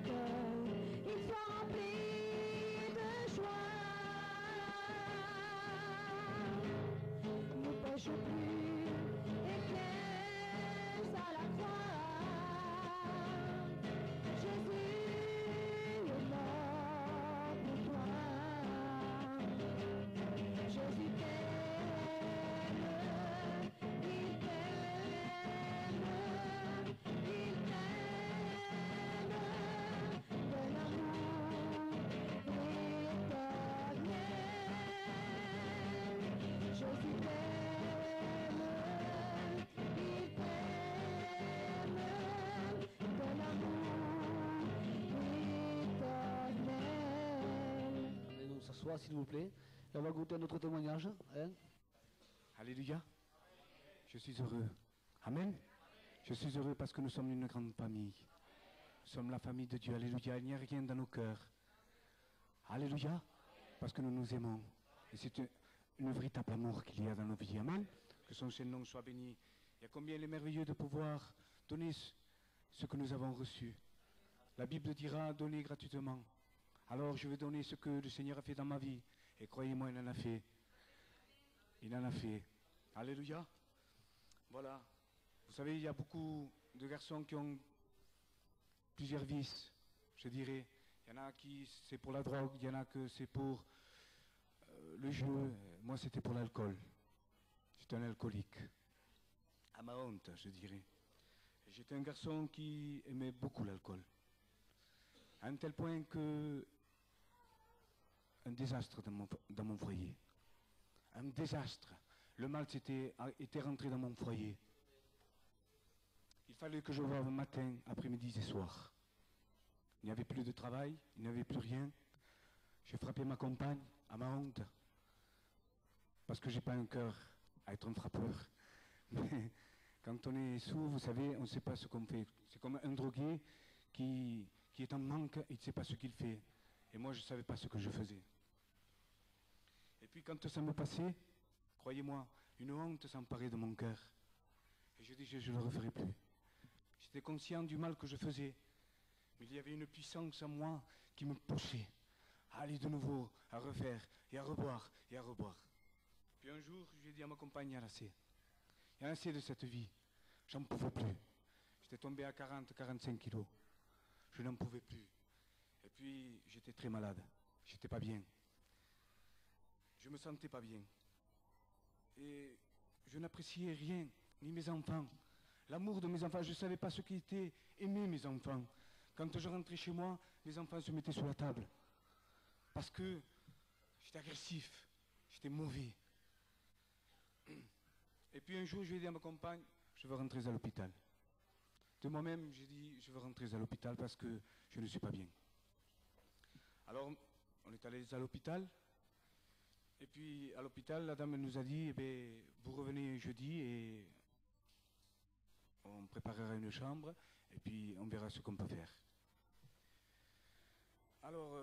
cœur, il soit rempli de joie. Ne pêche plus et piège à la croix. Jésus est mort pour toi. Jésus t'aime, il t'aime, il t'aime d'un amour éternel. Jésus t'aime, il t'aime d'un amour éternel. Allez-nous s'asseoir, s'il vous plaît. Et on va goûter notre témoignage. Hein? Alléluia. Je suis heureux. Amen. Je suis heureux parce que nous sommes une grande famille. Nous sommes la famille de Dieu. Alléluia. Il n'y a rien dans nos cœurs. Alléluia. Parce que nous nous aimons. Et c'est une véritable amour qu'il y a dans nos vies. Amen. Que son Saint-Nom soit béni. Et combien il est merveilleux de pouvoir donner ce que nous avons reçu. La Bible dira donner gratuitement. Alors je vais donner ce que le Seigneur a fait dans ma vie. Et croyez-moi, il en a fait. Il en a fait. Alléluia. Voilà. Vous savez, il y a beaucoup de garçons qui ont plusieurs vices, je dirais. Il y en a qui c'est pour la drogue, il y en a que c'est pour le jeu. Moi, c'était pour l'alcool. J'étais un alcoolique. À ma honte, je dirais. J'étais un garçon qui aimait beaucoup l'alcool. À un tel point que un désastre dans mon foyer. Un désastre. Le mal était rentré dans mon foyer. Il fallait que je voie le matin, après-midi et soir. Il n'y avait plus de travail, il n'y avait plus rien. J'ai frappé ma compagne à ma honte. Parce que j'ai pas un cœur à être un frappeur. Mais quand on est sourd, vous savez, on ne sait pas ce qu'on fait. C'est comme un drogué qui est en manque, il ne sait pas ce qu'il fait. Et moi, je ne savais pas ce que je faisais. Et puis quand ça me passait, croyez-moi, une honte s'emparait de mon cœur. Et je dis, je ne le referai plus. J'étais conscient du mal que je faisais. Mais il y avait une puissance en moi qui me poussait à aller de nouveau, à refaire, et à reboire, et à reboire. Puis un jour, j'ai dit à ma compagne, il y a assez. Il y a assez de cette vie. J'en pouvais plus. J'étais tombé à 40-45 kilos. Je n'en pouvais plus. Et puis, j'étais très malade. J'étais pas bien. Je me sentais pas bien. Et je n'appréciais rien, ni mes enfants. L'amour de mes enfants, je ne savais pas ce qu'était aimer mes enfants. Quand je rentrais chez moi, mes enfants se mettaient sur la table. Parce que j'étais agressif, j'étais mauvais. Et puis un jour, je lui ai dit à ma compagne, je veux rentrer à l'hôpital. De moi-même, j'ai dit, je veux rentrer à l'hôpital parce que je ne suis pas bien. Alors, on est allé à l'hôpital. Et puis, à l'hôpital, la dame nous a dit, eh bien, vous revenez jeudi et on préparera une chambre et puis on verra ce qu'on peut faire. Alors,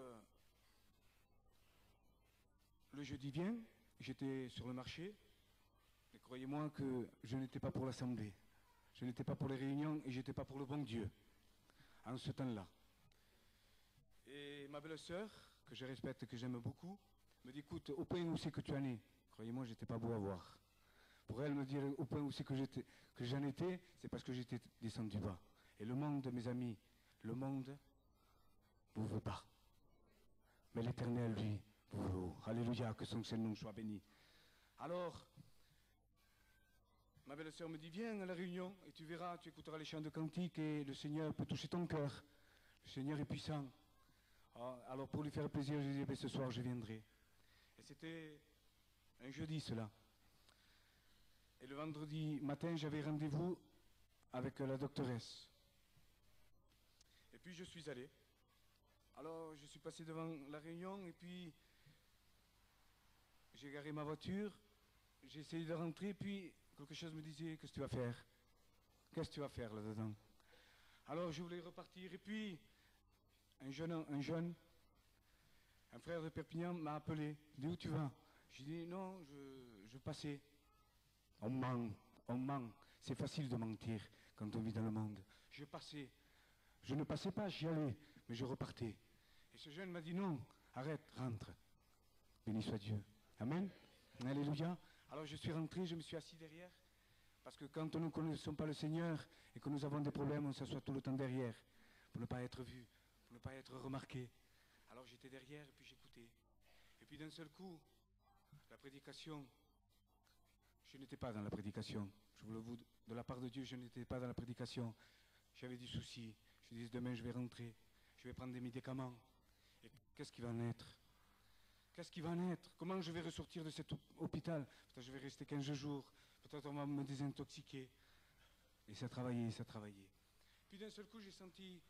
le jeudi vient, j'étais sur le marché, et croyez-moi que je n'étais pas pour l'assemblée, je n'étais pas pour les réunions et je n'étais pas pour le bon Dieu, en ce temps-là. Et ma belle-sœur, que je respecte, que j'aime beaucoup, me dit, écoute, au point où c'est que tu en es, croyez-moi, j'étais pas beau à voir. Pour elle, me dire au point où c'est que j'en étais, c'est parce que j'étais descendu bas. Et le monde, mes amis, le monde vous veut pas. Mais l'Éternel, lui, vous veut haut. Alléluia, que son Saint-Nom soit béni. Alors, ma belle-sœur me dit, viens à la réunion et tu verras, tu écouteras les chants de cantique et le Seigneur peut toucher ton cœur. Le Seigneur est puissant. Alors pour lui faire plaisir, je dis, ce soir je viendrai. Et c'était un jeudi cela. Et le vendredi matin, j'avais rendez-vous avec la doctoresse. Et puis je suis allé. Alors je suis passé devant la réunion et puis j'ai garé ma voiture. J'ai essayé de rentrer, puis quelque chose me disait, qu'est-ce que tu vas faire? Qu'est-ce que tu vas faire là-dedans? Alors je voulais repartir et puis un frère de Perpignan m'a appelé. Il dit, où tu vas? J'ai dit, non, je passais. On ment. C'est facile de mentir quand on vit dans le monde. Je passais. Je ne passais pas, j'y allais. mais je repartais. Et ce jeune m'a dit non, arrête, rentre. Béni soit Dieu. Amen. Alléluia. Alors je suis rentré, je me suis assis derrière. Parce que quand nous ne connaissons pas le Seigneur et que nous avons des problèmes, on s'assoit tout le temps derrière pour ne pas être vu, pour ne pas être remarqué. Alors j'étais derrière et puis j'écoutais. Et puis d'un seul coup, la prédication, je n'étais pas dans la prédication. Je vous l'avoue, de la part de Dieu, je n'étais pas dans la prédication. J'avais des soucis. Je disais demain je vais rentrer, je vais prendre des médicaments. Et qu'est-ce qui va naître? Qu'est-ce qui va naître? Comment je vais ressortir de cet hôpital? Peut-être je vais rester 15 jours, peut-être on va me désintoxiquer. Et ça travaillait, ça travaillait. Puis d'un seul coup, j'ai senti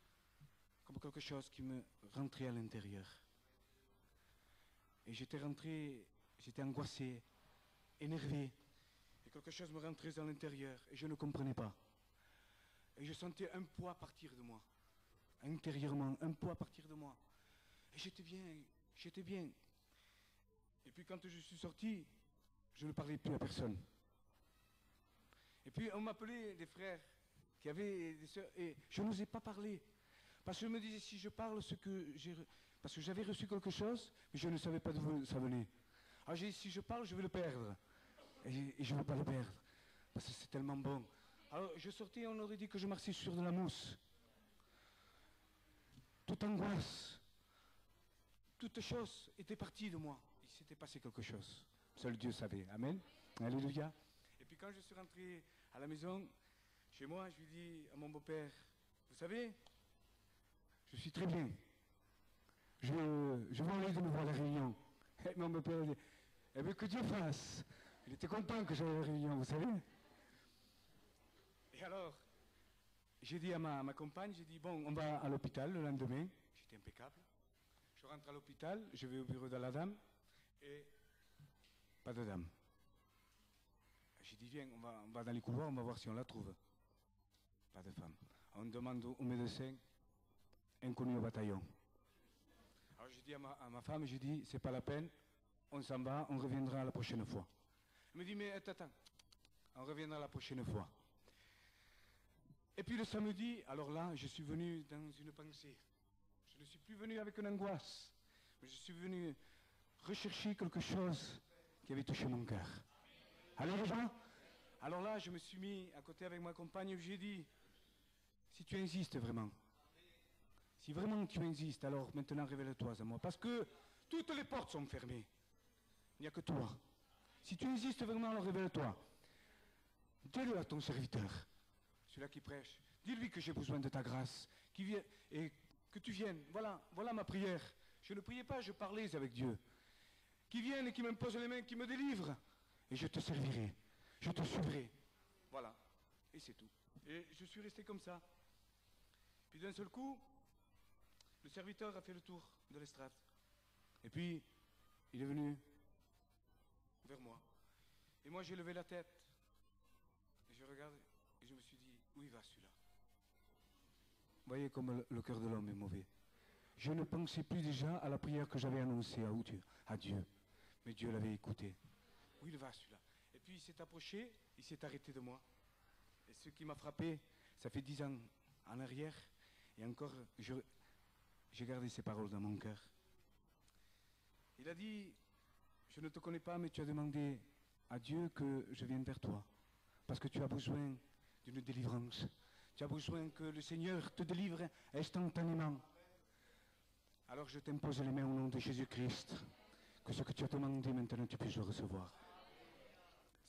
comme quelque chose qui me rentrait à l'intérieur. Et j'étais rentré, j'étais angoissé, énervé. Et quelque chose me rentrait à l'intérieur et je ne comprenais pas. Et je sentais un poids partir de moi. Intérieurement, un poids partir de moi. Et j'étais bien, j'étais bien. Et puis quand je suis sorti, je ne parlais plus à personne. Et puis on m'appelait des frères qui avaient des sœurs et je n'osais pas parler. Parce que je me disais, si je parle parce que j'avais reçu quelque chose, mais je ne savais pas d'où ça venait. Alors j'ai dit, si je parle, je vais le perdre. Et je ne veux pas le perdre. Parce que c'est tellement bon. Alors je sortais et on aurait dit que je marchais sur de la mousse. Toute angoisse, toute chose était partie de moi. Il s'était passé quelque chose. Seul Dieu savait. Amen. Alléluia. Et puis quand je suis rentré à la maison, chez moi, je lui dis à mon beau-père, vous savez, je suis très bien. Je vais aller de nouveau à la réunion. Et mon beau-père dit, eh bien que Dieu fasse. Il était content que j'aille à la réunion, vous savez. Et alors, j'ai dit à ma compagne, j'ai dit, bon, on va à l'hôpital le lendemain. J'étais impeccable. Je rentre à l'hôpital, je vais au bureau de la dame, et pas de dame. J'ai dit, viens, on va dans les couloirs, on va voir si on la trouve. Pas de femme. On demande au médecin, inconnu au bataillon. Alors j'ai dit à ma femme, j'ai dit, c'est pas la peine, on s'en va, on reviendra la prochaine fois. Elle me dit, mais attends, on reviendra la prochaine fois. Et puis le samedi, alors là, je suis venu dans une pensée. Je ne suis plus venu avec une angoisse, mais je suis venu rechercher quelque chose qui avait touché mon cœur. Alléluia. Alors là, je me suis mis à côté avec ma compagne et j'ai dit, si tu insistes vraiment, si vraiment tu insistes, alors maintenant révèle-toi à moi. Parce que toutes les portes sont fermées. Il n'y a que toi. Si tu insistes vraiment, alors révèle-toi. Dis-le à ton serviteur, celui-là qui prêche. Dis-lui que j'ai besoin de ta grâce, et que tu viennes. Voilà ma prière. Je ne priais pas, je parlais avec Dieu. Qui vienne et qui me pose les mains, qui me délivre. Et je te servirai. Je te suivrai. Voilà. Et c'est tout. Et je suis resté comme ça. Puis d'un seul coup, le serviteur a fait le tour de l'estrade. Et puis, il est venu vers moi. Et moi, j'ai levé la tête. Et je regarde et je me suis dit, où il va celui-là? Vous voyez comme le cœur de l'homme est mauvais. Je ne pensais plus déjà à la prière que j'avais annoncée à Dieu. Mais Dieu l'avait écouté. Où il va celui-là? Et puis il s'est approché, il s'est arrêté de moi. Et ce qui m'a frappé, ça fait 10 ans en arrière. Et encore, j'ai gardé ces paroles dans mon cœur. Il a dit, je ne te connais pas, mais tu as demandé à Dieu que je vienne vers toi. Parce que tu as besoin d'une délivrance. Tu as besoin que le Seigneur te délivre instantanément. Alors je t'impose les mains au nom de Jésus-Christ. Que ce que tu as demandé maintenant, tu puisses le recevoir.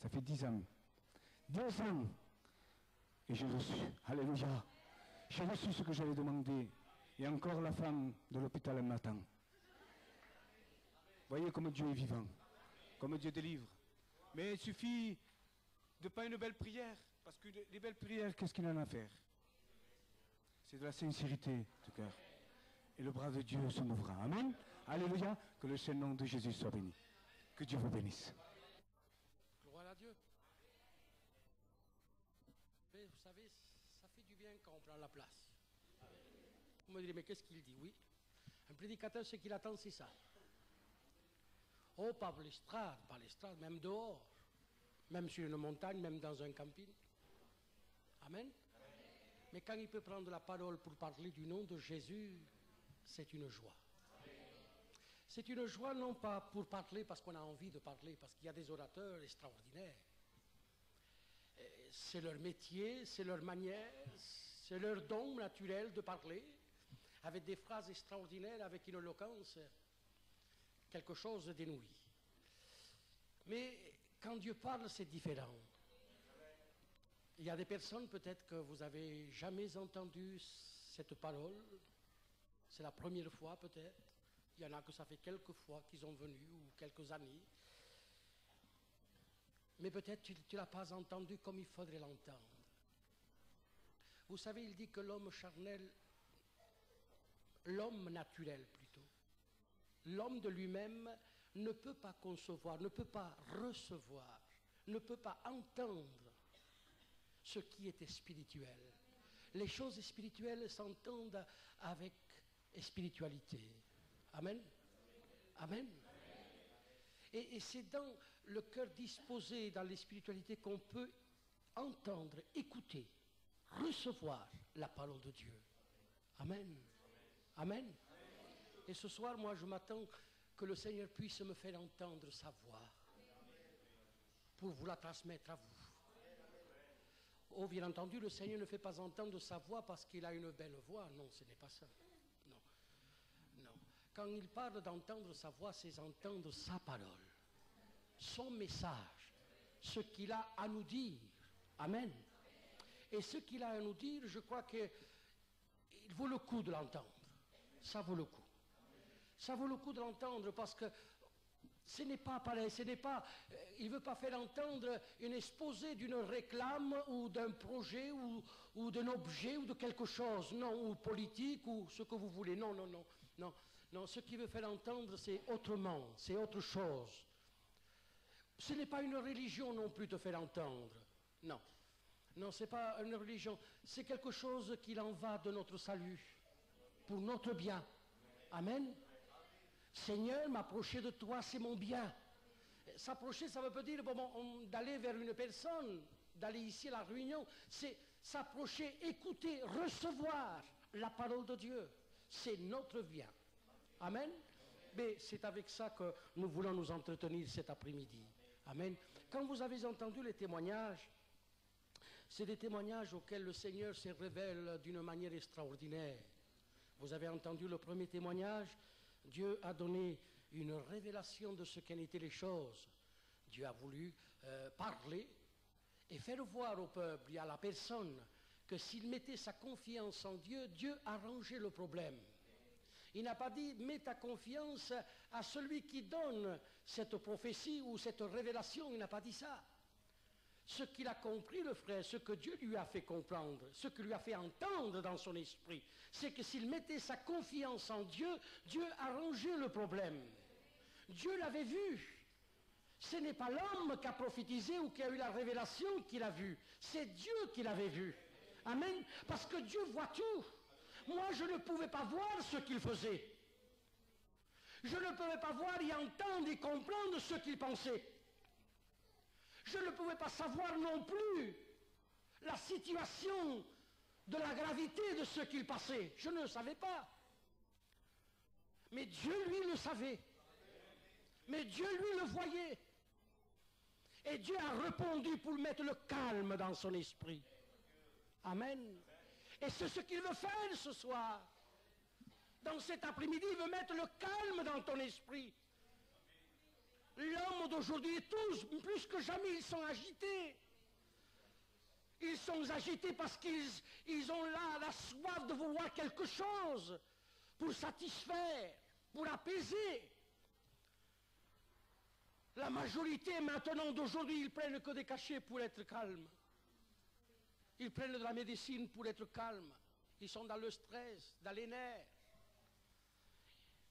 Ça fait 10 ans. 10 ans. Et j'ai reçu. Alléluia. J'ai reçu ce que j'avais demandé. Et encore la femme de l'hôpital elle m'attend. Voyez comme Dieu est vivant. Comme Dieu délivre. Mais il suffit de pas une belle prière. Parce que les belles prières, qu'est-ce qu'il en a à faire? C'est de la sincérité du cœur. Et le bras de Dieu se mouvra. Amen. Alléluia. Que le saint nom de Jésus soit béni. Que Dieu vous bénisse. Gloire à Dieu. Mais vous savez, ça fait du bien quand on prend la place. Vous me direz, mais qu'est-ce qu'il dit? Oui. Un prédicateur, ce qu'il attend, c'est ça. Oh, pas l'estrade, même dehors. Même sur une montagne, même dans un camping. Amen. Mais quand il peut prendre la parole pour parler du nom de Jésus, c'est une joie. C'est une joie non pas pour parler parce qu'on a envie de parler, parce qu'il y a des orateurs extraordinaires. C'est leur métier, c'est leur manière, c'est leur don naturel de parler, avec des phrases extraordinaires, avec une éloquence, quelque chose d'inouï. Mais quand Dieu parle, c'est différent. Il y a des personnes, peut-être que vous n'avez jamais entendu cette parole. C'est la première fois, peut-être. Il y en a que ça fait quelques fois qu'ils sont venus, ou quelques années. Mais peut-être tu ne l'as pas entendu comme il faudrait l'entendre. Vous savez, il dit que l'homme charnel, l'homme naturel plutôt, l'homme de lui-même ne peut pas concevoir, ne peut pas recevoir, ne peut pas entendre ce qui était spirituel. Les choses spirituelles s'entendent avec spiritualité. Amen. Amen. Et c'est dans le cœur disposé, dans les spiritualités, qu'on peut entendre, écouter, recevoir la parole de Dieu. Amen. Amen. Et ce soir, moi, je m'attends que le Seigneur puisse me faire entendre sa voix pour vous la transmettre à vous. Oh, bien entendu, le Seigneur ne fait pas entendre sa voix parce qu'il a une belle voix. Non, ce n'est pas ça. Non. Non. Quand il parle d'entendre sa voix, c'est entendre sa parole, son message, ce qu'il a à nous dire. Amen. Et ce qu'il a à nous dire, je crois qu'il vaut le coup de l'entendre. Ça vaut le coup. Ça vaut le coup de l'entendre parce que ce n'est pas pareil, il ne veut pas faire entendre une exposé d'une réclame ou d'un projet ou d'un objet ou de quelque chose, non, ou politique ou ce que vous voulez. Non, non, non, non, non, ce qu'il veut faire entendre, c'est autrement, c'est autre chose. Ce n'est pas une religion non plus de faire entendre, non. Non, ce n'est pas une religion, c'est quelque chose qu'il en va de notre salut, pour notre bien. Amen. Seigneur, m'approcher de toi, c'est mon bien. S'approcher, ça veut dire d'aller vers une personne, d'aller ici à la réunion. C'est s'approcher, écouter, recevoir la parole de Dieu. C'est notre bien. Amen. Mais c'est avec ça que nous voulons nous entretenir cet après-midi. Amen. Quand vous avez entendu les témoignages, c'est des témoignages auxquels le Seigneur se révèle d'une manière extraordinaire. Vous avez entendu le premier témoignage. Dieu a donné une révélation de ce qu'en étaient les choses. Dieu a voulu parler et faire voir au peuple et à la personne que s'il mettait sa confiance en Dieu, Dieu arrangeait le problème. Il n'a pas dit « mets ta confiance à celui qui donne cette prophétie ou cette révélation », il n'a pas dit ça. Ce qu'il a compris, le frère, ce que Dieu lui a fait comprendre, ce qu'il lui a fait entendre dans son esprit, c'est que s'il mettait sa confiance en Dieu, Dieu arrangeait le problème. Dieu l'avait vu. Ce n'est pas l'homme qui a prophétisé ou qui a eu la révélation qu'il a vue. C'est Dieu qui l'avait vu. Amen. Parce que Dieu voit tout. Moi, je ne pouvais pas voir ce qu'il faisait. Je ne pouvais pas voir et entendre et comprendre ce qu'il pensait. Je ne pouvais pas savoir non plus la situation de la gravité de ce qu'il passait. Je ne le savais pas. Mais Dieu, lui, le savait. Mais Dieu, lui, le voyait. Et Dieu a répondu pour mettre le calme dans son esprit. Amen. Et c'est ce qu'il veut faire ce soir. Dans cet après-midi, il veut mettre le calme dans ton esprit. L'homme d'aujourd'hui, tous, plus que jamais, ils sont agités. Ils sont agités parce qu'ils ont là la soif de vouloir quelque chose pour satisfaire, pour apaiser. La majorité maintenant d'aujourd'hui, ils prennent que des cachets pour être calmes. Ils prennent de la médecine pour être calmes. Ils sont dans le stress, dans les nerfs.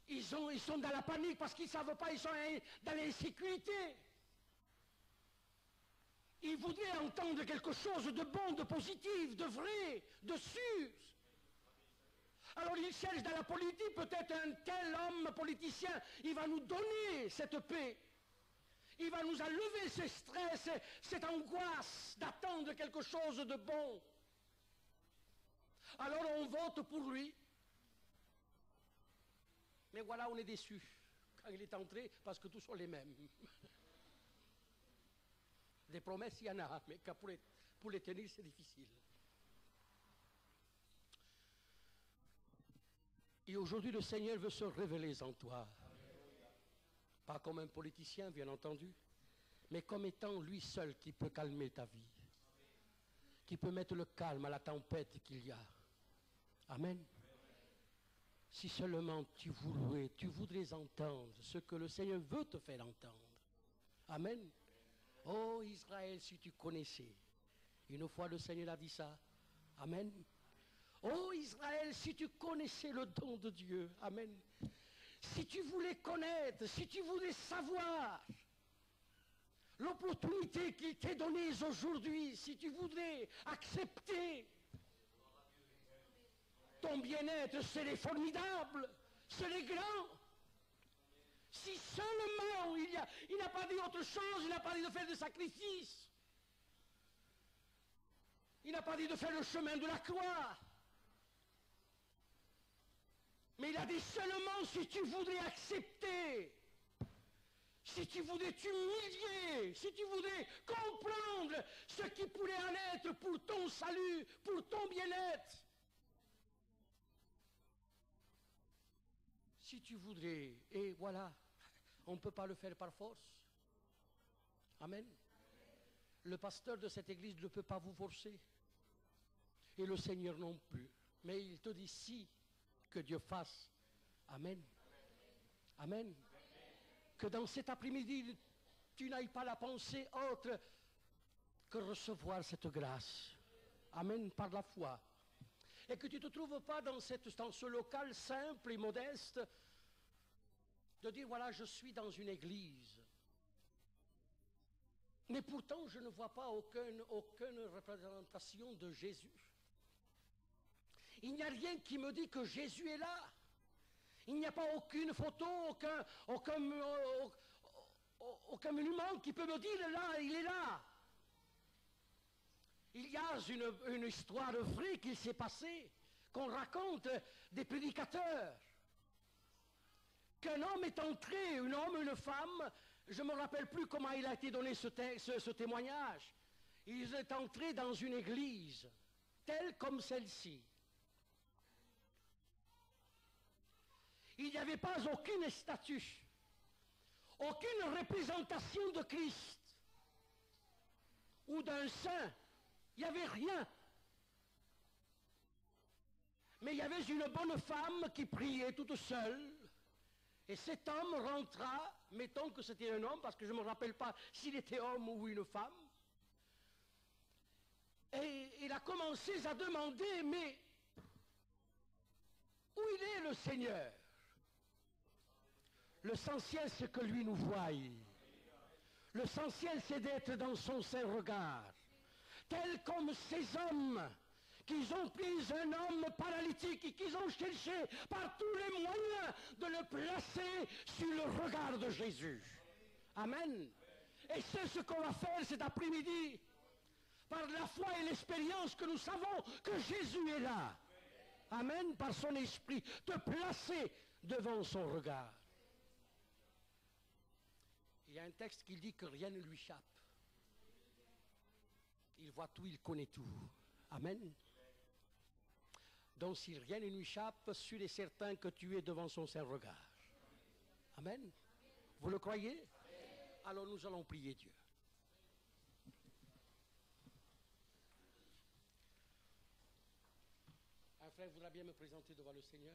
Ils sont dans la panique parce qu'ils ne savent pas, ils sont dans l'insécurité. Ils voudraient entendre quelque chose de bon, de positif, de vrai, de sûr. Alors ils cherchent dans la politique, peut-être un tel homme politicien, il va nous donner cette paix. Il va nous enlever ce stress, cette angoisse d'attendre quelque chose de bon. Alors on vote pour lui. Mais voilà, on est déçus quand il est entré parce que tous sont les mêmes. Des promesses, il y en a, mais pour les tenir, c'est difficile. Et aujourd'hui, le Seigneur veut se révéler en toi. Pas comme un politicien, bien entendu, mais comme étant lui seul qui peut calmer ta vie, qui peut mettre le calme à la tempête qu'il y a. Amen. Si seulement tu voudrais entendre ce que le Seigneur veut te faire entendre. Amen. Oh Israël, si tu connaissais. Une fois le Seigneur a dit ça. Amen. Oh Israël, si tu connaissais le don de Dieu. Amen. Si tu voulais connaître, si tu voulais savoir l'opportunité qu'il t'est donnée aujourd'hui, si tu voudrais accepter ton bien-être, c'est formidable, c'est grand. Si seulement il n'a pas dit autre chose, il n'a pas dit de faire des sacrifices. Il n'a pas dit de faire le chemin de la croix. Mais il a dit seulement si tu voudrais accepter, si tu voudrais t'humilier, si tu voudrais comprendre ce qui pourrait en être pour ton salut, pour ton bien-être. Si tu voudrais, et voilà, on ne peut pas le faire par force. Amen. Le pasteur de cette église ne peut pas vous forcer. Et le Seigneur non plus. Mais il te dit si que Dieu fasse. Amen. Amen. Que dans cet après-midi, tu n'ailles pas la pensée autre que recevoir cette grâce. Amen, par la foi. Et que tu ne te trouves pas dans ce local simple et modeste de dire, voilà, je suis dans une église. Mais pourtant, je ne vois pas aucune représentation de Jésus. Il n'y a rien qui me dit que Jésus est là. Il n'y a pas aucune photo, aucun monument qui peut me dire, là, il est là. Il y a une histoire vraie qui s'est passée, qu'on raconte des prédicateurs. Qu'un homme est entré, un homme, une femme, je ne me rappelle plus comment il a été donné ce témoignage. Il est entré dans une église, telle comme celle-ci. Il n'y avait pas aucune statue, aucune représentation de Christ ou d'un saint. Il n'y avait rien. Mais il y avait une bonne femme qui priait toute seule. Et cet homme rentra, mettons que c'était un homme, parce que je ne me rappelle pas s'il était homme ou une femme. Et il a commencé à demander, mais où il est le Seigneur? L'essentiel, c'est que lui nous voie. L'essentiel, c'est d'être dans son saint regard. Tel comme ces hommes qui ont pris un homme paralytique et qui ont cherché par tous les moyens de le placer sur le regard de Jésus. Amen. Et c'est ce qu'on va faire cet après-midi. Par la foi et l'expérience que nous savons que Jésus est là. Amen. Par son esprit, te placer devant son regard. Il y a un texte qui dit que rien ne lui échappe. Il voit tout, il connaît tout. Amen. Donc si rien ne lui échappe, sûr et certain que tu es devant son saint regard. Amen. Vous le croyez? Alors nous allons prier Dieu. Un frère voudra bien me présenter devant le Seigneur.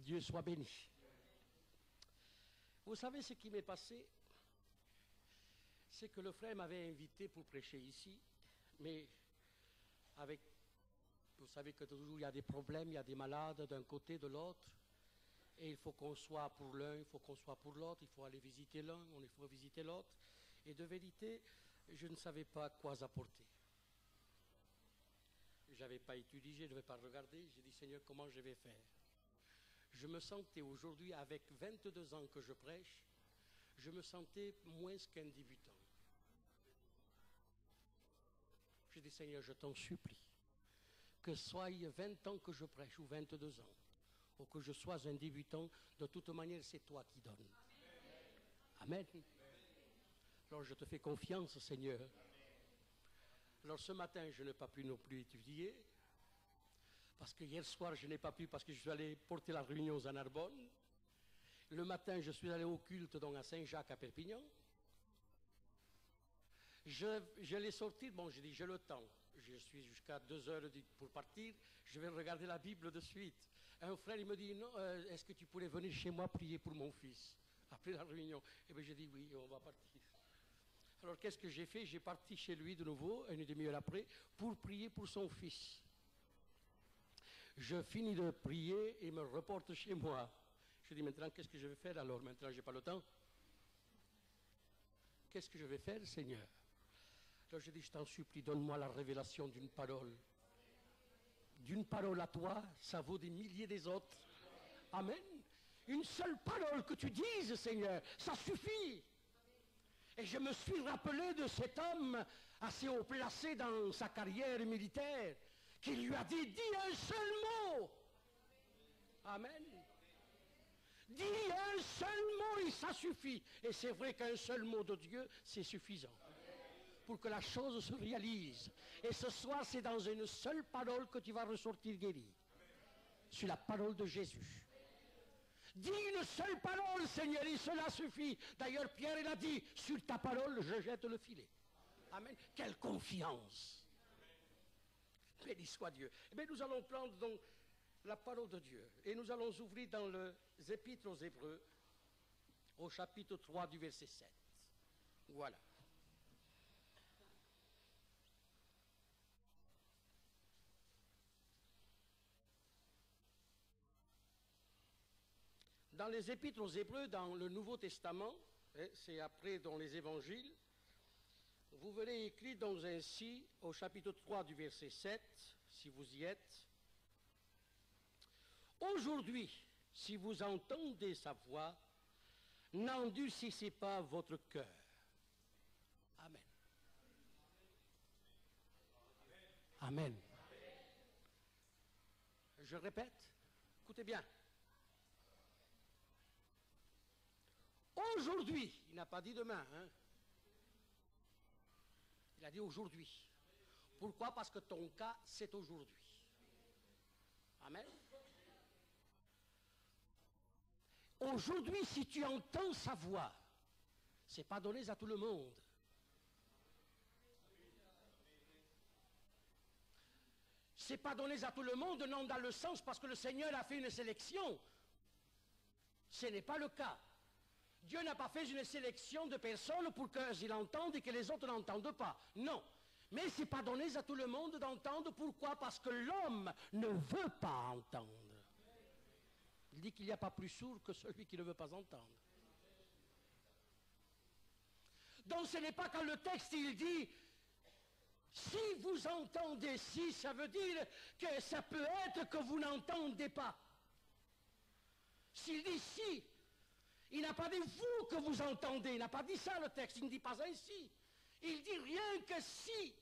Dieu soit béni. Vous savez ce qui m'est passé? C'est que le frère m'avait invité pour prêcher ici, mais vous savez que toujours il y a des problèmes, il y a des malades d'un côté, de l'autre, et il faut qu'on soit pour l'un, il faut qu'on soit pour l'autre, il faut aller visiter l'un, il faut visiter l'autre, et de vérité, je ne savais pas quoi apporter. Je n'avais pas étudié, je ne devais pas regarder, j'ai dit Seigneur, comment je vais faire? je me sentais aujourd'hui, avec 22 ans que je prêche, je me sentais moins qu'un débutant. J'ai dit, Seigneur, je t'en supplie, que soit 20 ans que je prêche, ou 22 ans, ou que je sois un débutant, de toute manière, c'est toi qui donnes. Amen. Alors je te fais confiance, Seigneur. Alors ce matin, je n'ai pas pu non plus étudier, parce que hier soir, je n'ai pas pu, parce que je suis allé porter la réunion à Narbonne. Le matin, je suis allé au culte donc à Saint-Jacques à Perpignan. Je l'ai sorti, bon, j'ai dit, j'ai le temps. Je suis jusqu'à 2 heures pour partir, je vais regarder la Bible de suite. Un frère, il me dit, non, est-ce que tu pourrais venir chez moi prier pour mon fils, après la réunion? Eh bien, j'ai dit, oui, on va partir. Alors, qu'est-ce que j'ai fait? J'ai parti chez lui de nouveau, une demi-heure après, pour prier pour son fils. Je finis de prier et me reporte chez moi. Je dis, maintenant, qu'est-ce que je vais faire? Alors, maintenant, je n'ai pas le temps. Qu'est-ce que je vais faire, Seigneur? Alors, je dis, je t'en supplie, donne-moi la révélation d'une parole. D'une parole à toi, ça vaut des milliers des autres. Amen. Une seule parole que tu dises, Seigneur, ça suffit. Et je me suis rappelé de cet homme assez haut placé dans sa carrière militaire, qui lui a dit, dis un seul mot. Amen. Dis un seul mot et ça suffit. Et c'est vrai qu'un seul mot de Dieu, c'est suffisant pour que la chose se réalise. Et ce soir, c'est dans une seule parole que tu vas ressortir guéri. Sur la parole de Jésus. Dis une seule parole, Seigneur, et cela suffit. D'ailleurs, Pierre, il a dit, sur ta parole, je jette le filet. Amen. Quelle confiance. Béni soit Dieu. Eh bien, nous allons prendre donc la parole de Dieu. Et nous allons ouvrir dans les Épîtres aux Hébreux, au chapitre 3 du verset 7. Voilà. Dans les Épîtres aux Hébreux, dans le Nouveau Testament, c'est après dans les Évangiles, vous verrez écrit donc ainsi, au chapitre 3 du verset 7, si vous y êtes, « Aujourd'hui, si vous entendez sa voix, n'endurcissez pas votre cœur. » Amen. Amen. Je répète, écoutez bien. Aujourd'hui, il n'a pas dit demain, hein? Il a dit aujourd'hui. Pourquoi? Parce que ton cas, c'est aujourd'hui. Amen. Aujourd'hui, si tu entends sa voix, ce n'est pas donné à tout le monde. Ce n'est pas donné à tout le monde, non dans le sens parce que le Seigneur a fait une sélection. Ce n'est pas le cas. Dieu n'a pas fait une sélection de personnes pour qu'ils entendent et que les autres n'entendent pas. Non. Mais ce n'est pas donné à tout le monde d'entendre. Pourquoi? Parce que l'homme ne veut pas entendre. Il dit qu'il n'y a pas plus sourd que celui qui ne veut pas entendre. Donc ce n'est pas quand le texte il dit si vous entendez, si, ça veut dire que ça peut être que vous n'entendez pas. S'il dit si, il n'a pas dit vous que vous entendez, il n'a pas dit ça le texte, il ne dit pas ainsi. Il dit rien que si.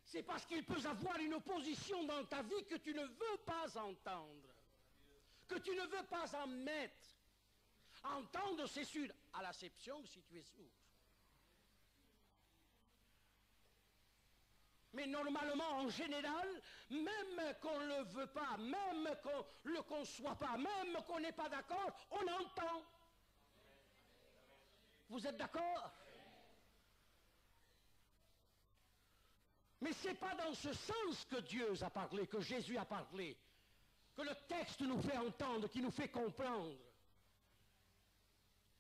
C'est parce qu'il peut avoir une opposition dans ta vie que tu ne veux pas entendre, que tu ne veux pas en mettre. Entendre, c'est sûr, à l'acception si tu es sourd. Mais normalement, en général, même qu'on ne le veut pas, même qu'on ne le conçoit pas, même qu'on n'est pas d'accord, on entend. Vous êtes d'accord? Mais ce n'est pas dans ce sens que Dieu a parlé, que Jésus a parlé, que le texte nous fait entendre, qui nous fait comprendre.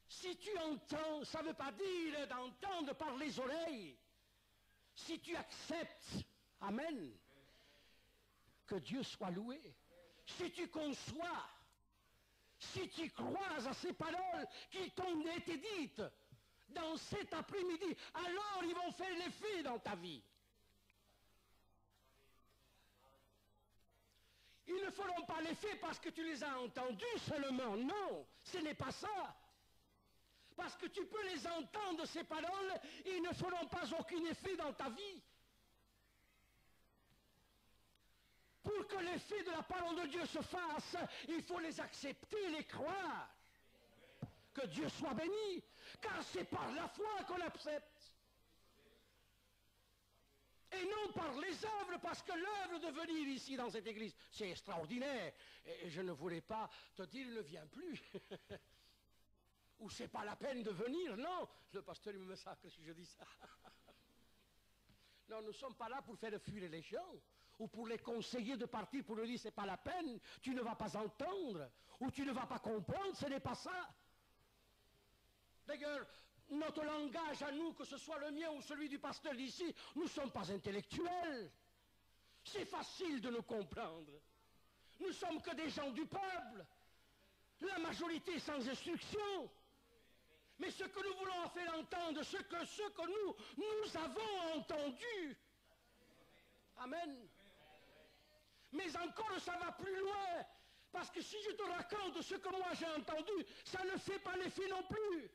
Si tu entends, ça ne veut pas dire d'entendre par les oreilles. Si tu acceptes, amen, que Dieu soit loué. Si tu conçois, si tu crois à ces paroles qui t'ont été dites dans cet après-midi, alors ils vont faire l'effet dans ta vie. Ils Ils ne feront pas l'effet parce que tu les as entendus seulement. Non, ce n'est pas ça. Parce que tu peux les entendre, ces paroles, ils ne feront pas aucun effet dans ta vie. Pour que l'effet de la parole de Dieu se fasse, il faut les accepter, les croire. Que Dieu soit béni, car c'est par la foi qu'on accepte. Et non par les œuvres, parce que l'œuvre de venir ici dans cette église, c'est extraordinaire. Et je ne voulais pas te dire, ne viens plus. Ou c'est pas la peine de venir, non. Le pasteur il me massacre si je dis ça. Non, nous ne sommes pas là pour faire fuir les gens, ou pour les conseiller de partir, pour leur dire c'est pas la peine, tu ne vas pas entendre, ou tu ne vas pas comprendre, ce n'est pas ça. D'ailleurs, notre langage à nous, que ce soit le mien ou celui du pasteur d'ici, nous ne sommes pas intellectuels. C'est facile de nous comprendre. Nous ne sommes que des gens du peuple. La majorité sans instruction. Mais ce que nous voulons faire entendre, ce que nous avons entendu. Amen. Mais encore, ça va plus loin. Parce que si je te raconte ce que moi j'ai entendu, ça ne fait pas l'effet non plus.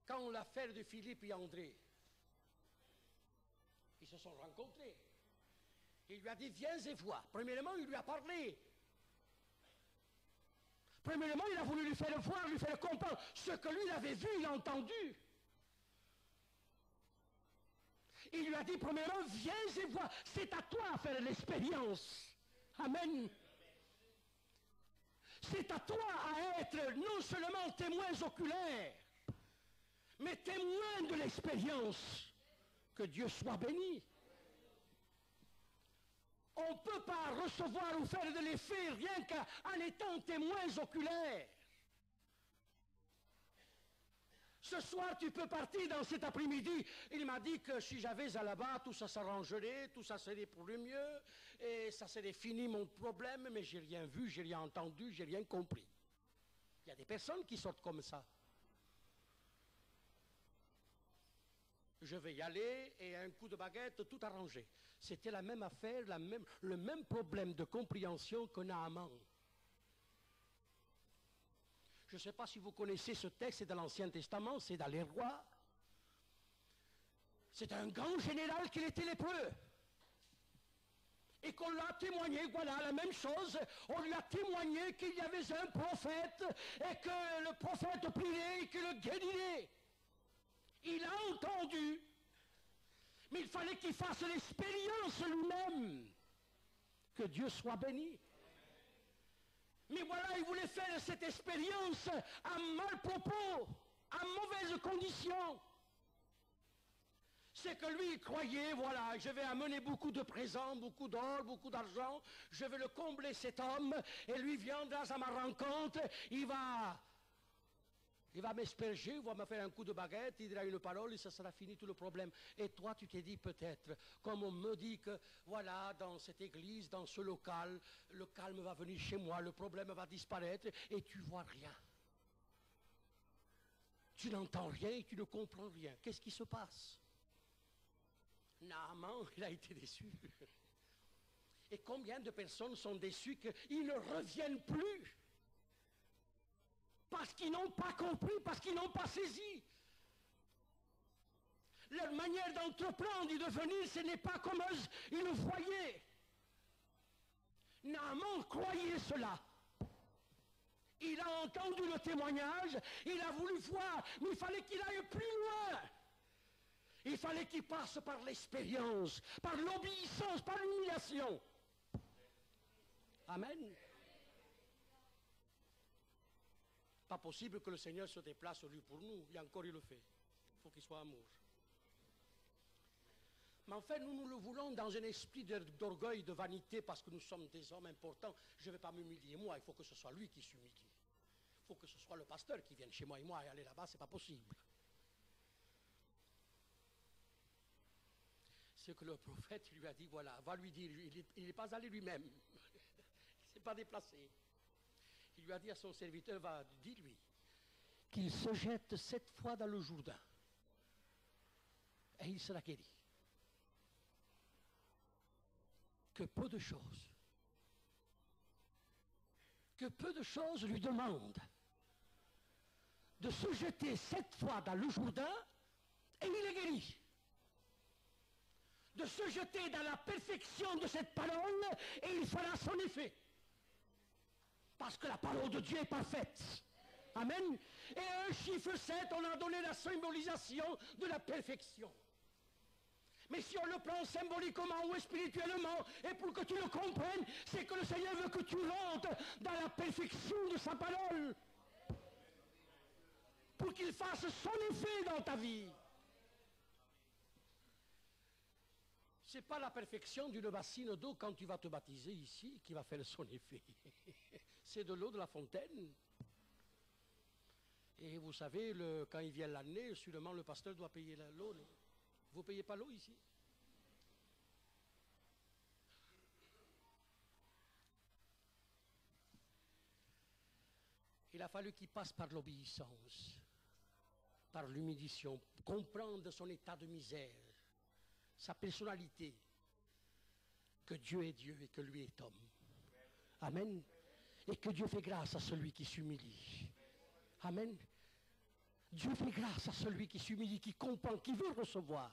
Quand l'affaire de Philippe et André, ils se sont rencontrés. Il lui a dit, viens et vois. Premièrement, il lui a parlé. Premièrement, il a voulu lui faire voir, lui faire comprendre ce que lui il avait vu, il a entendu. Il lui a dit, premièrement, viens et vois. C'est à toi à faire l'expérience. Amen. C'est à toi à être non seulement témoins oculaires, mais témoins de l'expérience. Que Dieu soit béni. On ne peut pas recevoir ou faire de l'effet rien qu'en étant témoins oculaires. Ce soir, tu peux partir dans cet après-midi. Il m'a dit que si j'avais à là-bas, tout ça s'arrangerait, tout ça serait pour le mieux, et ça serait fini mon problème, mais j'ai rien vu, j'ai rien entendu, j'ai rien compris. Il y a des personnes qui sortent comme ça. Je vais y aller et un coup de baguette, tout arrangé. C'était la même affaire, le même problème de compréhension que Naaman. Je ne sais pas si vous connaissez ce texte, c'est dans l'Ancien Testament, c'est dans les rois. C'est un grand général qui était lépreux. Et qu'on l'a témoigné, voilà, la même chose. On lui a témoigné qu'il y avait un prophète et que le prophète priait et qu'il le guérirait. Il a entendu, mais il fallait qu'il fasse l'expérience lui-même. Que Dieu soit béni. Mais voilà, il voulait faire cette expérience à mal propos, à mauvaise condition. C'est que lui, il croyait, voilà, je vais amener beaucoup de présents, beaucoup d'or, beaucoup d'argent, je vais le combler cet homme, et lui viendra à ma rencontre, il va m'asperger, il va me faire un coup de baguette, il dira une parole et ça sera fini tout le problème. Et toi, tu t'es dit peut-être, comme on me dit que, voilà, dans cette église, dans ce local, le calme va venir chez moi, le problème va disparaître et tu vois rien. Tu n'entends rien et tu ne comprends rien. Qu'est-ce qui se passe? Naaman, il a été déçu. Et combien de personnes sont déçues qu'ils ne reviennent plus? Parce qu'ils n'ont pas compris, parce qu'ils n'ont pas saisi. Leur manière d'entreprendre et de venir, ce n'est pas comme eux, ils le voyaient. Naaman croyait cela. Il a entendu le témoignage, il a voulu voir, mais il fallait qu'il aille plus loin. Il fallait qu'il passe par l'expérience, par l'obéissance, par l'humiliation. Amen. Pas possible que le Seigneur se déplace lui pour nous. Et encore il le fait. Il faut qu'il soit amour. Mais en fait, nous le voulons dans un esprit d'orgueil, de vanité, parce que nous sommes des hommes importants. Je ne vais pas m'humilier moi, il faut que ce soit lui qui s'humilie. Il faut que ce soit le pasteur qui vienne chez moi et moi, et aller là-bas, ce n'est pas possible. Ce que le prophète lui a dit, voilà, va lui dire, il n'est pas allé lui-même. Il ne s'est pas déplacé. Il lui a dit à son serviteur, va, dis-lui, qu'il se jette 7 fois dans le Jourdain. et il sera guéri. Que peu de choses lui demandent de se jeter 7 fois dans le Jourdain et il est guéri. De se jeter dans la perfection de cette parole et il fera son effet. Parce que la parole de Dieu est parfaite. Amen. Et un chiffre 7, on a donné la symbolisation de la perfection. Mais si on le prend symboliquement ou spirituellement, et pour que tu le comprennes, c'est que le Seigneur veut que tu rentres dans la perfection de sa parole. Pour qu'il fasse son effet dans ta vie. Ce n'est pas la perfection d'une bassine d'eau quand tu vas te baptiser ici qui va faire son effet. C'est de l'eau de la fontaine. Et vous savez, quand il vient l'année, sûrement le pasteur doit payer l'eau. Vous ne payez pas l'eau ici? Il a fallu qu'il passe par l'obéissance, par l'humiliation, comprendre son état de misère, sa personnalité, que Dieu est Dieu et que lui est homme. Amen. Et que Dieu fait grâce à celui qui s'humilie. Amen. Dieu fait grâce à celui qui s'humilie, qui comprend, qui veut recevoir.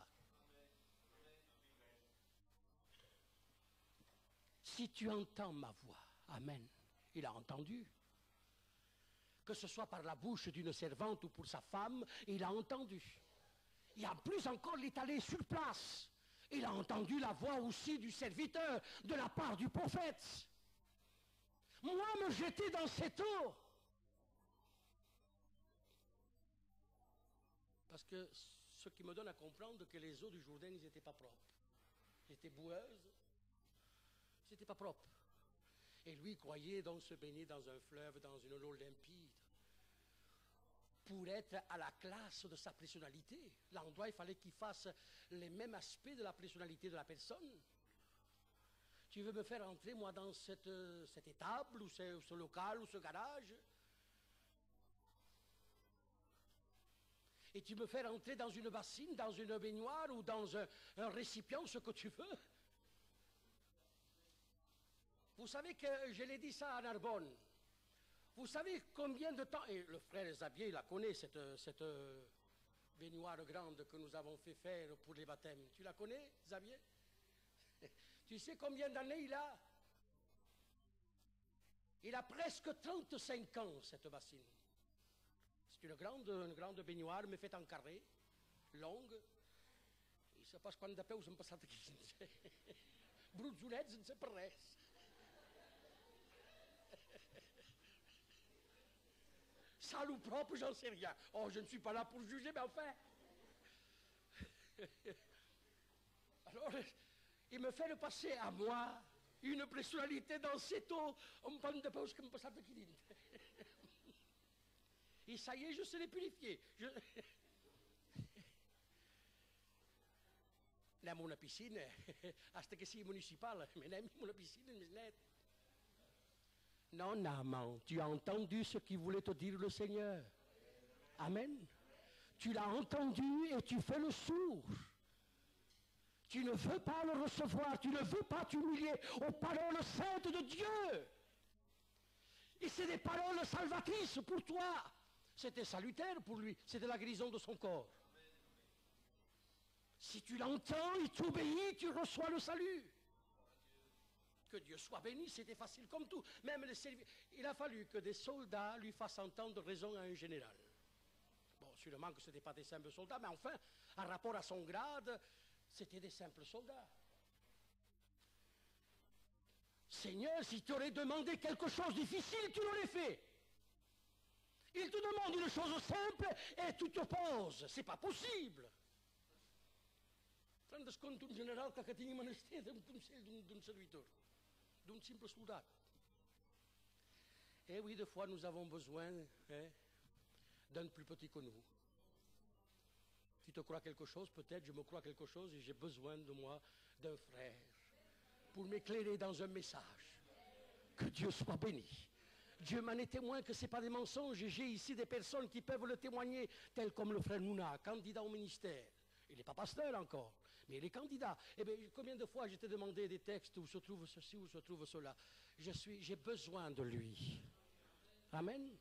Si tu entends ma voix, amen, il a entendu. Que ce soit par la bouche d'une servante ou pour sa femme, il a entendu. Et en plus encore, il est allé sur place. Il a entendu la voix aussi du serviteur de la part du prophète. Moi, me jeter dans cette eau. Parce que ce qui me donne à comprendre que les eaux du Jourdain, ils n'étaient pas propres. Ils étaient boueuses. Ils n'étaient pas propres. Et lui croyait donc se baigner dans un fleuve, dans une eau limpide, pour être à la classe de sa personnalité. L'endroit, il fallait qu'il fasse les mêmes aspects de la personnalité de la personne. Tu veux me faire entrer, moi, dans cette étable, ou ce local, ou ce garage? Et tu me fais entrer dans une bassine, dans une baignoire, ou dans un récipient, ce que tu veux? Vous savez que je l'ai dit ça à Narbonne. Vous savez combien de temps, et le frère Xavier la connaît, cette baignoire grande que nous avons fait faire pour les baptêmes. Tu la connais, Xavier? Tu sais combien d'années il a? Il a presque 35 ans, cette bassine. C'est une grande baignoire, mais faite en carré, longue. Il ne sait pas quant de peu us hem passat aquí. Brutzonets sense per res. Sale ou propre, j'en sais rien. Oh, je ne suis pas là pour juger, mais enfin. Alors, il me fait le passer à moi une personnalité dans cette eau, un pan de peus que me passat aquí dins. Et ça y est, je serai purifié. Anem a una piscina, hasta que sigui municipal, mais anem a una piscina més net. Non, Naaman, tu as entendu ce qu'il voulait te dire le Seigneur. Amen. Tu l'as entendu et tu fais le sourd. Tu ne veux pas le recevoir, tu ne veux pas t'humilier aux paroles saintes de Dieu. Et c'est des paroles salvatrices pour toi. C'était salutaire pour lui, c'était la guérison de son corps. Si tu l'entends et tu obéis, tu reçois le salut. Que Dieu soit béni, c'était facile comme tout. Même il a fallu que des soldats lui fassent entendre raison à un général. Bon, sûrement que ce n'étaient pas des simples soldats, mais enfin, en rapport à son grade, c'était des simples soldats. Seigneur, si tu aurais demandé quelque chose de difficile, tu l'aurais fait. Il te demande une chose simple et tu t'opposes. C'est pas possible. Rendes compte d'un général que tingui menester d'un consell d'un serviteur, d'un simple soldat. Et oui, des fois, nous avons besoin d'un plus petit que nous. Tu te crois quelque chose, peut-être je me crois quelque chose et j'ai besoin de moi, d'un frère, pour m'éclairer dans un message. Que Dieu soit béni. Dieu m'en est témoin que ce n'est pas des mensonges. J'ai ici des personnes qui peuvent le témoigner, telles comme le frère Nouna, candidat au ministère. Il n'est pas pasteur encore, mais il est candidat. Eh bien, combien de fois je t'ai demandé des textes où se trouve ceci, où se trouve cela. J'ai besoin de lui. Amen.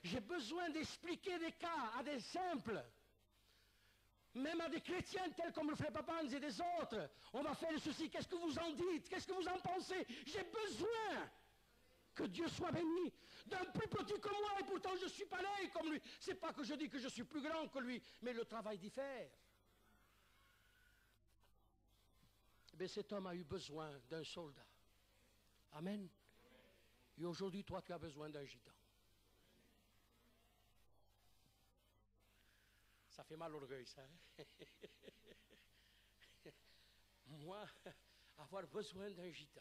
J'ai besoin d'expliquer des cas à des simples. Même à des chrétiens tels comme le frère Papans et des autres. On va faire ceci, qu'est-ce que vous en dites? Qu'est-ce que vous en pensez? J'ai besoin que Dieu soit béni d'un plus petit que moi, et pourtant je suis pareil comme lui. C'est pas que je dis que je suis plus grand que lui, mais le travail diffère. Mais cet homme a eu besoin d'un soldat. Amen. Et aujourd'hui, toi, tu as besoin d'un gitan. Ça fait mal l'orgueil, ça. Hein? Moi, avoir besoin d'un gitan,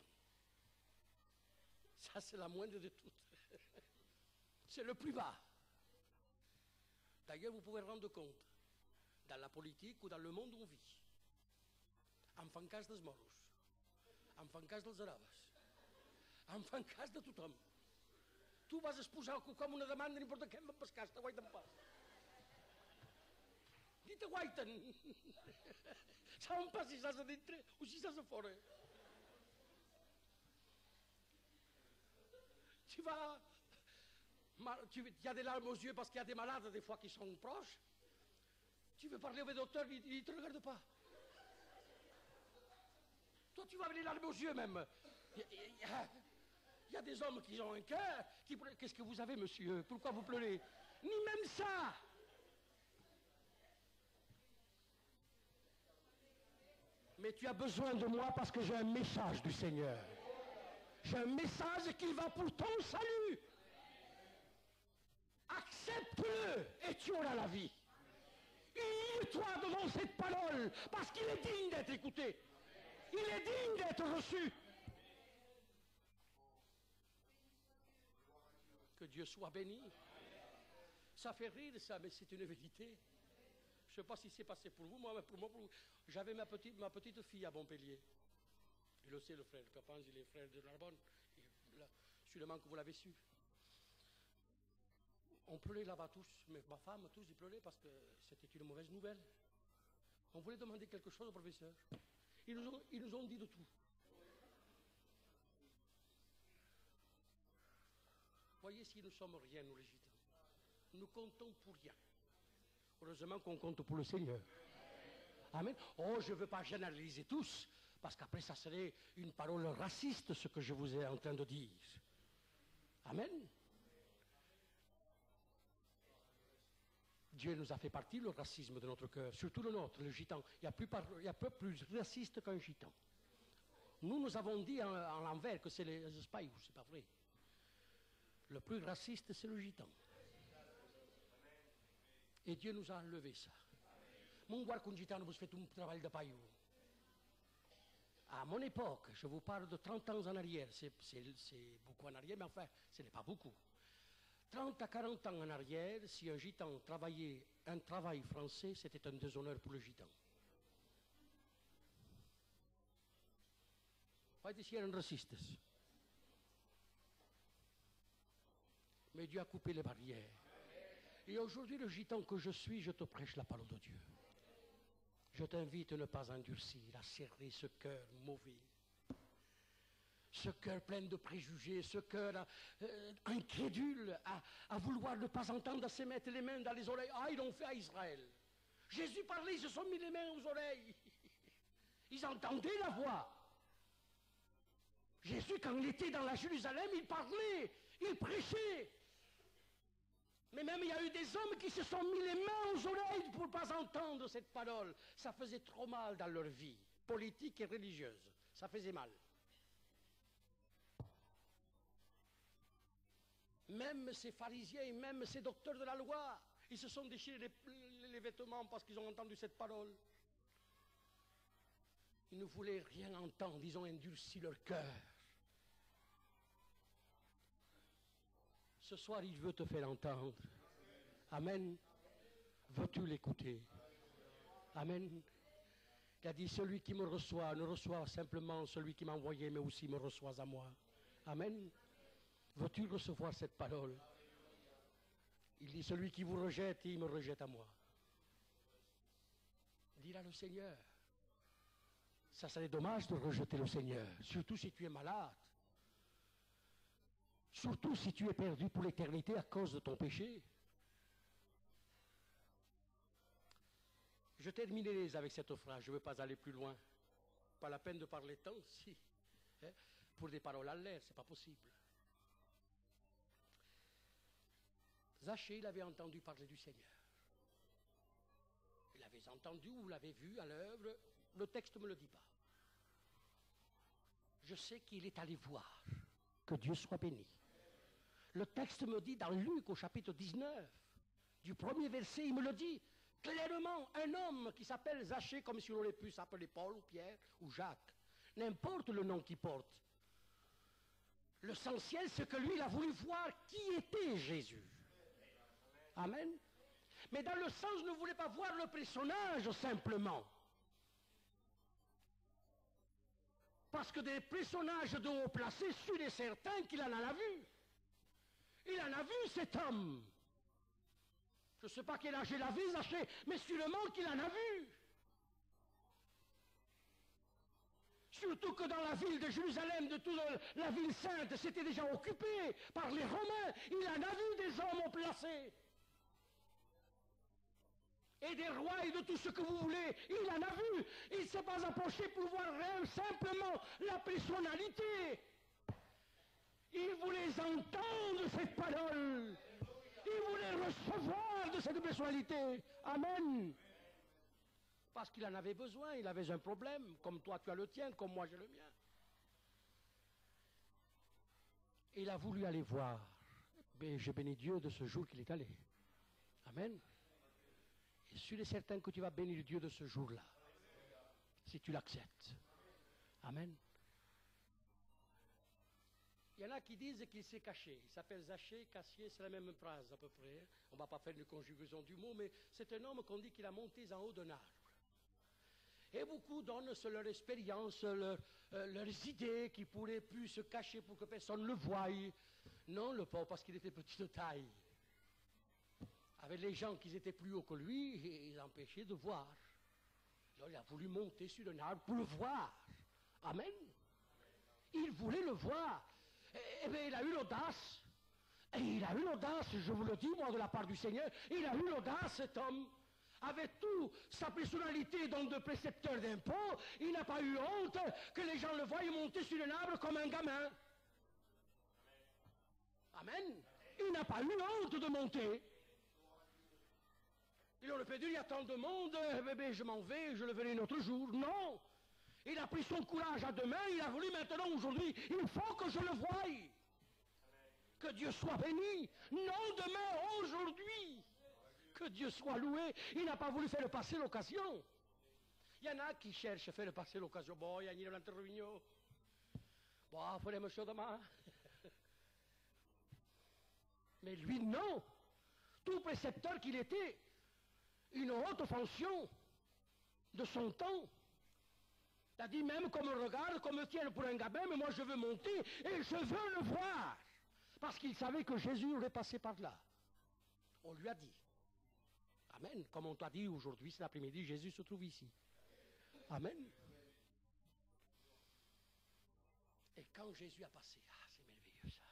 ça c'est la moindre de toutes. C'est le plus bas. D'ailleurs, vous pouvez rendre compte, dans la politique ou dans le monde où on vit, en fan cas dels moros, en fan cas dels arabes, en fan cas de tothom. Tu vas exposar com una demanda, n'importa què, em pescar, t'aguaiten pas. Ni t'aguaiten. Saben pas si estàs a dintre o si estàs a fora. Tu vas... Il y a des larmes aux yeux parce qu'il y a des malades des fois qui sont proches. Tu veux parler au docteur, il ne te regarde pas. Toi, tu vas avoir les larmes aux yeux même. Il y a des hommes qui ont un cœur. Qu'est-ce que vous avez, monsieur? Pourquoi vous pleurez? Ni même ça. Mais tu as besoin de moi parce que j'ai un message du Seigneur. J'ai un message qui va pour ton salut. Accepte-le et tu auras la vie. Huile-toi devant cette parole parce qu'il est digne d'être écouté. Il est digne d'être reçu. Que Dieu soit béni. Ça fait rire ça, mais c'est une vérité. Je ne sais pas si c'est passé pour vous, moi, mais pour moi, j'avais ma petite fille à Montpellier. Il le sait, le frère Papans, il est frère de Narbonne. Sûrement que vous l'avez su. On pleurait là-bas tous, mais ma femme, tous, ils pleuraient parce que c'était une mauvaise nouvelle. On voulait demander quelque chose au professeur. Ils nous ont dit de tout. Voyez si nous sommes rien, nous les gitans. Nous comptons pour rien. Heureusement qu'on compte pour le Seigneur. Amen. Oh, je ne veux pas généraliser tous, parce qu'après ça serait une parole raciste, ce que je vous ai en train de dire. Amen. Dieu nous a fait partie le racisme de notre cœur, surtout le nôtre, le gitan. Il n'y a peu plus raciste qu'un gitan. Nous avons dit en l'envers que c'est les Espagnols, c'est pas vrai. Le plus raciste, c'est le gitan. Et Dieu nous a enlevé ça. Mon voir qu'un gitan vous fait un travail de paillou. À mon époque, je vous parle de 30 ans en arrière, c'est beaucoup en arrière, mais enfin, ce n'est pas beaucoup. 30 à 40 ans en arrière, si un gitan travaillait un travail français, c'était un déshonneur pour le gitan. Poate si eran racistes. Mais Dieu a coupé les barrières. Et aujourd'hui, le gitan que je suis, je te prêche la parole de Dieu. Je t'invite à ne pas endurcir, à serrer ce cœur mauvais. Ce cœur plein de préjugés, ce cœur incrédule à vouloir ne pas entendre, à se mettre les mains dans les oreilles. Ah, ils l'ont fait à Israël. Jésus parlait, ils se sont mis les mains aux oreilles. Ils entendaient la voix. Jésus, quand il était dans la Jérusalem, il parlait, il prêchait. Mais même il y a eu des hommes qui se sont mis les mains aux oreilles pour ne pas entendre cette parole. Ça faisait trop mal dans leur vie, politique et religieuse. Ça faisait mal. Même ces pharisiens et même ces docteurs de la loi, ils se sont déchirés les vêtements parce qu'ils ont entendu cette parole. Ils ne voulaient rien entendre, ils ont endurci leur cœur. Ce soir, il veut te faire entendre. Amen. Veux-tu l'écouter? Amen. Il a dit, celui qui me reçoit ne reçoit simplement celui qui m'a envoyé, mais aussi me reçoit à moi. Amen. Veux-tu recevoir cette parole? Il dit, celui qui vous rejette, il me rejette à moi. Dis-le le Seigneur. Ça serait dommage de rejeter le Seigneur, surtout si tu es malade. Surtout si tu es perdu pour l'éternité à cause de ton péché. Je terminerai avec cette phrase, je ne veux pas aller plus loin. Pas la peine de parler tant, si. Hein, pour des paroles à l'air, ce n'est pas possible. Zachée, il avait entendu parler du Seigneur. Il l'avait entendu ou l'avait vu à l'œuvre, le texte ne me le dit pas. Je sais qu'il est allé voir, que Dieu soit béni. Le texte me dit dans Luc au chapitre 19, du premier verset, il me le dit clairement, un homme qui s'appelle Zachée, comme si on aurait pu s'appeler Paul ou Pierre ou Jacques, n'importe le nom qu'il porte. L'essentiel, c'est que lui, il a voulu voir qui était Jésus. Amen. Mais dans le sens, ne voulait pas voir le personnage simplement. Parce que des personnages de haut placés, sûr et certain qu'il en a vu. Il en a vu cet homme. Je ne sais pas quel âge il avait, Zachée, mais sûrement qu'il en a vu. Surtout que dans la ville de Jérusalem, de toute la ville sainte, c'était déjà occupé par les Romains. Il en a vu des hommes haut placés. Et des rois et de tout ce que vous voulez. Il en a vu. Il ne s'est pas approché pour voir simplement la personnalité. Il voulait entendre cette parole. Il voulait recevoir de cette personnalité. Amen. Parce qu'il en avait besoin, il avait un problème. Comme toi tu as le tien, comme moi j'ai le mien. Il a voulu aller voir. Mais je bénis Dieu de ce jour qu'il est allé. Amen. Et je suis certain que tu vas bénir Dieu de ce jour-là. Si tu l'acceptes. Amen. Il y en a qui disent qu'il s'est caché. Il s'appelle Zachée, Cassier, c'est la même phrase à peu près. On ne va pas faire une conjugaison du mot, mais c'est un homme qu'on dit qu'il a monté en haut d'un arbre. Et beaucoup donnent sur leur expérience, leurs idées, qu'il pourrait plus se cacher pour que personne ne le voie. Non, le pauvre, parce qu'il était petit de taille. Avec les gens qui étaient plus hauts que lui, il empêchait de voir. Alors il a voulu monter sur un arbre pour le voir. Amen. Il voulait le voir. Eh bien, il a eu l'audace. Et il a eu l'audace, je vous le dis, moi, de la part du Seigneur. Il a eu l'audace, cet homme. Avec toute sa personnalité donc de précepteur d'impôts, il n'a pas eu honte que les gens le voient monter sur un arbre comme un gamin. Amen. Il n'a pas eu honte de monter. Il aurait pu dire, il y a tant de monde, bébé, je m'en vais, je le verrai un autre jour. Non. Il a pris son courage à deux mains, il a voulu maintenant, aujourd'hui, il faut que je le voie. Que Dieu soit béni. Non demain, aujourd'hui. Que Dieu soit loué. Il n'a pas voulu faire passer l'occasion. Il y en a qui cherchent à faire passer l'occasion. Bon, il y a une réunion. Bon, il faudrait me chaud demain. Mais lui, non. Tout précepteur qu'il était, une haute fonction de son temps. Il a dit même qu'on me regarde, qu'on me tienne pour un gamin, mais moi je veux monter et je veux le voir. Parce qu'il savait que Jésus aurait passé par là. On lui a dit. Amen. Comme on t'a dit aujourd'hui, c'est l'après-midi, Jésus se trouve ici. Amen. Et quand Jésus a passé, ah c'est merveilleux ça.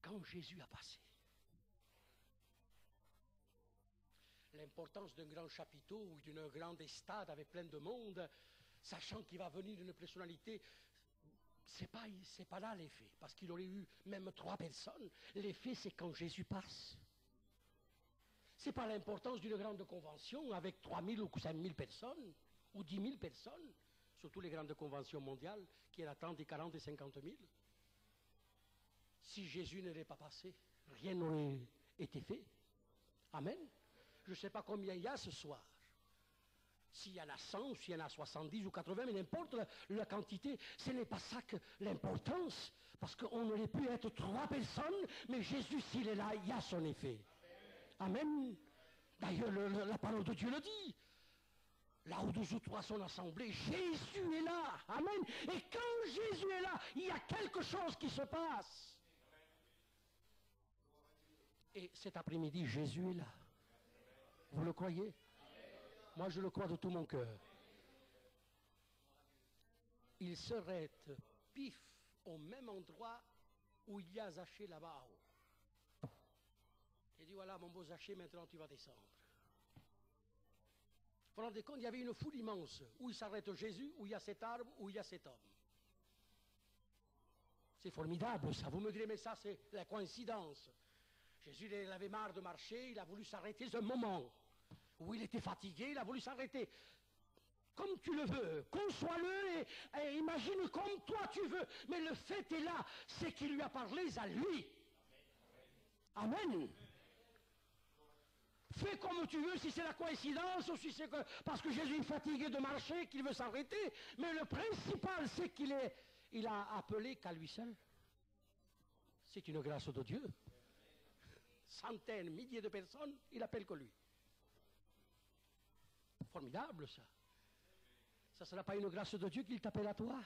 Quand Jésus a passé, l'importance d'un grand chapiteau ou d'une grande estade avec plein de monde, sachant qu'il va venir une personnalité, c'est pas là l'effet, parce qu'il aurait eu même 3 personnes. L'effet, c'est quand Jésus passe. C'est pas l'importance d'une grande convention avec 3000 ou 5000 personnes, ou 10 000 personnes, surtout les grandes conventions mondiales, qui attendent des 40 et 50 000. Si Jésus n'était pas passé, rien n'aurait été fait. Amen. Je ne sais pas combien il y a ce soir. S'il y en a 100, s'il y en a 70 ou 80, mais n'importe la quantité, ce n'est pas ça que l'importance. Parce qu'on aurait pu être 3 personnes, mais Jésus, s'il est là, il y a son effet. Amen. D'ailleurs, la parole de Dieu le dit. Là où 2 ou 3 sont assemblés, Jésus est là. Amen. Et quand Jésus est là, il y a quelque chose qui se passe. Et cet après-midi, Jésus est là. Vous le croyez? Moi, je le crois de tout mon cœur. Il serait pif au même endroit où il y a Zachée là-bas en haut. Il dit, voilà, mon beau Zachée, maintenant tu vas descendre. Vous vous rendez compte, il y avait une foule immense. Où il s'arrête Jésus, où il y a cet arbre, où il y a cet homme. C'est formidable, ça. Vous me direz, mais ça, c'est la coïncidence. Jésus, il avait marre de marcher, il a voulu s'arrêter un moment. Où il était fatigué, il a voulu s'arrêter. Comme tu le veux, conçois-le et imagine comme toi tu veux. Mais le fait est là, c'est qu'il lui a parlé à lui. Amen. Fais comme tu veux, si c'est la coïncidence ou si c'est parce que Jésus est fatigué de marcher, qu'il veut s'arrêter. Mais le principal, c'est il a appelé qu'à lui seul. C'est une grâce de Dieu. Centaines, milliers de personnes, il appelle que lui. Formidable ça. Ça ne sera pas une grâce de Dieu qu'il t'appelle à toi?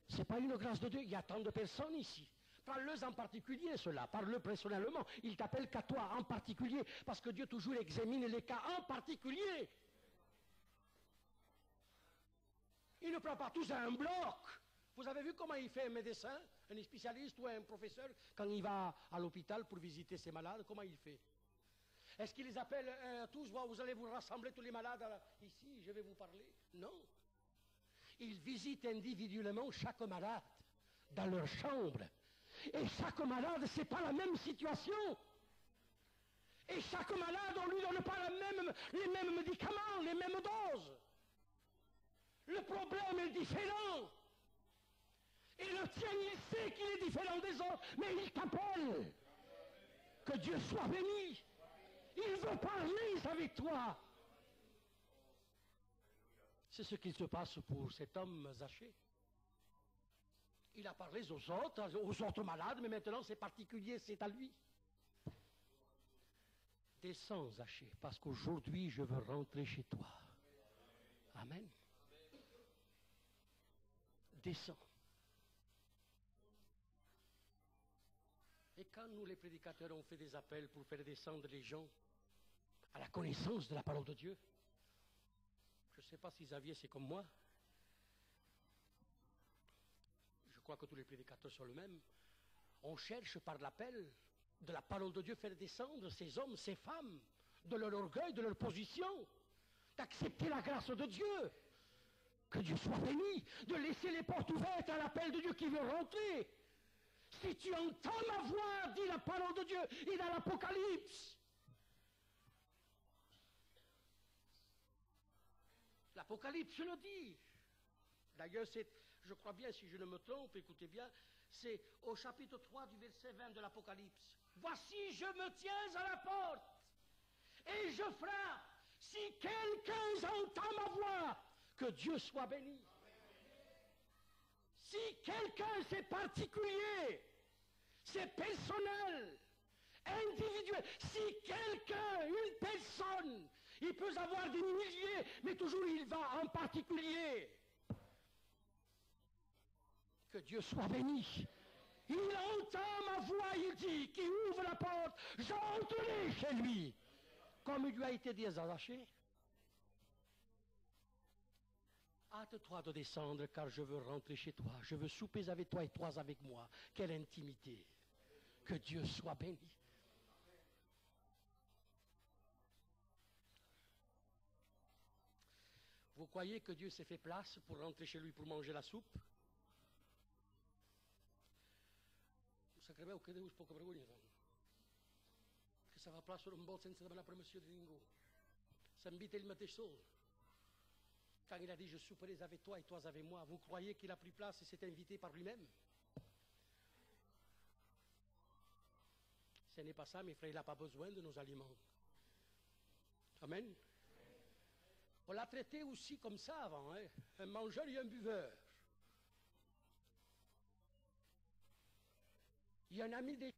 Ce n'est pas une grâce de Dieu. Il y a tant de personnes ici. Parle-le en particulier, cela. Parle-le personnellement. Il t'appelle qu'à toi en particulier. Parce que Dieu toujours examine les cas en particulier. Il ne prend pas tous à un bloc. Vous avez vu comment il fait un médecin, un spécialiste ou un professeur quand il va à l'hôpital pour visiter ses malades? Comment il fait? Est-ce qu'il les appelle tous? Vous allez vous rassembler tous les malades ici, je vais vous parler? Non. Il visite individuellement chaque malade dans leur chambre. Et chaque malade, ce n'est pas la même situation. Et chaque malade, on ne lui donne pas les mêmes médicaments, les mêmes doses. Le problème est différent. Et le tien, il sait qu'il est différent des autres, mais il t'appelle. Que Dieu soit béni. Il veut parler avec toi. C'est ce qu'il se passe pour cet homme Zachée. Il a parlé aux autres malades, mais maintenant c'est particulier, c'est à lui. Descends, Zachée, parce qu'aujourd'hui je veux rentrer chez toi. Amen. Descends. Et quand nous, les prédicateurs, on fait des appels pour faire descendre les gens à la connaissance de la parole de Dieu, je ne sais pas si Xavier c'est comme moi, je crois que tous les prédicateurs sont le même, on cherche par l'appel de la parole de Dieu faire descendre ces hommes, ces femmes, de leur orgueil, de leur position, d'accepter la grâce de Dieu, que Dieu soit béni, de laisser les portes ouvertes à l'appel de Dieu qui veut rentrer. Si tu entends ma voix, dit la parole de Dieu, et dans l'Apocalypse. L'Apocalypse le dit. D'ailleurs, je crois bien, si je ne me trompe, écoutez bien, c'est au chapitre 3 du verset 20 de l'Apocalypse. Voici, je me tiens à la porte, et je frappe. Si quelqu'un entend ma voix, que Dieu soit béni. Si quelqu'un, c'est particulier, c'est personnel, individuel. Si quelqu'un, une personne, il peut avoir des milliers, mais toujours il va en particulier. Que Dieu soit béni. Il entend ma voix, il dit, qui ouvre la porte, j'entrerai chez lui. Comme il lui a été dit à Zachée. Hâte-toi de descendre, car je veux rentrer chez toi. Je veux souper avec toi et toi avec moi. Quelle intimité. Que Dieu soit béni. Vous croyez que Dieu s'est fait place pour rentrer chez lui pour manger la soupe? Să credeau că Deus poco vergogna. Că să va place un bol senza demanar permission de ningú. S'invite il mateix sol. Quand il a dit je souperai avec toi et toi avec moi, vous croyez qu'il a pris place et s'est invité par lui-même? Ce n'est pas ça, mes frères, il n'a pas besoin de nos aliments. Amen. On l'a traité aussi comme ça avant, hein? Un mangeur et un buveur. Il y a un ami des